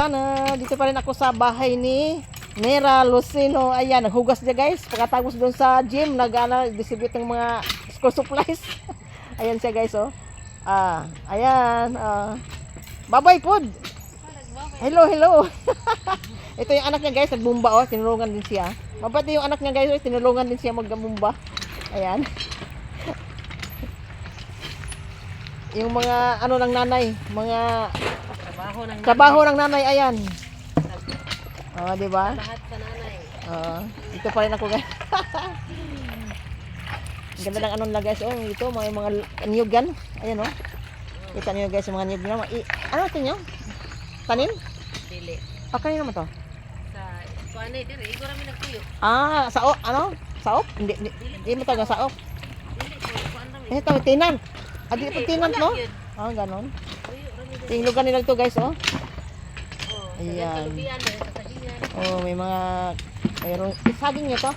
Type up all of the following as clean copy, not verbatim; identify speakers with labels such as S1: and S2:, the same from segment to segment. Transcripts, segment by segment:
S1: channel. Dito pa rin ako sa bahay ni Mira Lucino. Ayan, naghugas niya guys. Pagkatapos doon sa gym, distribute ng mga school supplies. Ayan siya guys, oh. Ayan. Bye-bye food. Hello, hello. Ito yung anak niya guys, nagbumba, oh. Tinulungan din siya. Mabati yung anak niya guys, oh. Tinulungan din siya magbumba. Ayan. Yung mga ano ng nanay, mga trabaho ng nanay, ayan. Di ba?
S2: Lahat sa nanay.
S1: Ito pa rin ako guys. Ganda ng ano nila guys, oh, ito mga niyog yan. Ayan, oh. Kita niyo guys yung mga niyog nila. Ano ito niyo? Tanim?
S2: Dili.
S1: Kanino naman to?
S2: Sa kuan dire, igor mi nagtuyo.
S1: Saop, ano? Saop? Hindi mo taga saop.
S2: Dili ko kuan ra mi.
S1: Ito, tinan. Di pa tinan, no?
S2: Yun.
S1: Ganon.
S2: Tuyo ra mi.
S1: Yung lugar nila to guys, oh.
S2: Oh,
S1: Ayan.
S2: kalubian sa sagingan.
S1: Oh, may mga mayroon saging niyo to.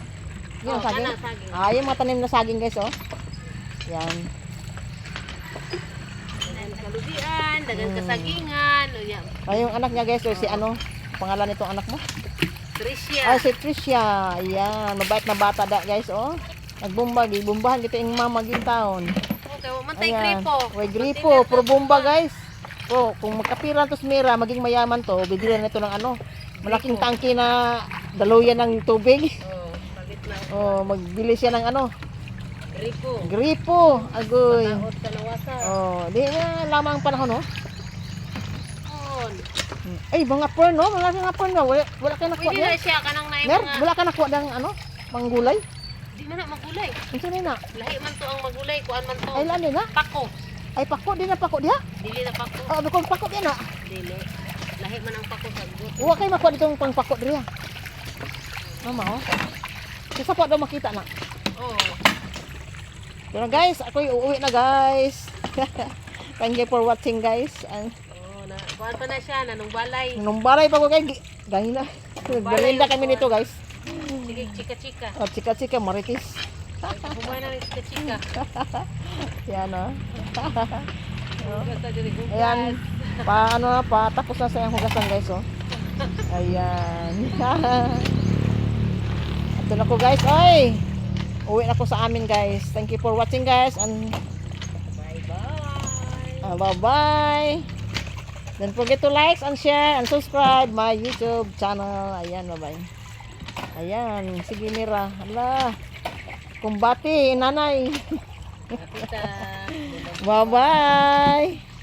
S1: Yung saging.
S2: Saging.
S1: Yung mga tanim na saging guys, oh. Yan.
S2: Dagan kalubian, dagan kasagingan, o yan.
S1: Yung anak niya guys, si ano? Pangalan nitong anak mo?
S2: Tricia.
S1: Si Tricia. Ayan, mabait na bata guys, oh. Nagbumba, gibumbahan kita yung mamaging taon.
S2: Okay, mantay
S1: Ayan.
S2: gripo.
S1: Way gripo, puro bomba guys. Kung magkapiran to si Mira, maging mayaman to, bibilan nito ng ano, malaking tangke na daluyan ng tubig.
S2: Oh, pagit na.
S1: Magbili siya ng ano,
S2: Gripo.
S1: gripo. Agoy.
S2: Taot sa nawasa.
S1: Di na lamang panahon, no?
S2: On.
S1: Ay, mga porn, no? Wala nga porn, no? Wala kayo nakuha
S2: Pwede
S1: niya.
S2: na siya kanang na
S1: Mer,
S2: mga.
S1: wala ka nakuha ng ano, manggulay?
S2: Di man na magulay.
S1: Ano sino na?
S2: Lahi man to ang magulay, kuan man to.
S1: Ay, lani na?
S2: Pako.
S1: Ay, pako, di na pako diha?
S2: Dili na pako.
S1: Kung pako din na.
S2: Dili. Lahi man ang pako sa gut.
S1: Huwag kayo makuha ditong pang pako diha. Mama, oh. Kasi pa daw makita na.
S2: Oh.
S1: Pero guys, ako uuwi na guys. Thank you for watching guys.
S2: Oh, na kuan pa na siya nanong balay.
S1: Nung baray pa ko kay gahina. Galinda kami nito guys.
S2: Sige, chika-chika.
S1: At chika-chika maritis.
S2: Bumay na rin chika-chika.
S1: Yan, oh.
S2: Basta diri gugas.
S1: Ayan. Tapos na sa yung hugasan guys, oh. Ayan. Ito na ko guys, oy. Uwi na ko sa amin guys. Thank you for watching guys and
S2: Bye-bye.
S1: bye-bye. Don't forget to like and share and subscribe my YouTube channel. Ayan, bye-bye. Ayan, sige Mira. Hala. Kumbati, nanay.
S2: Kapita.
S1: Bye-bye.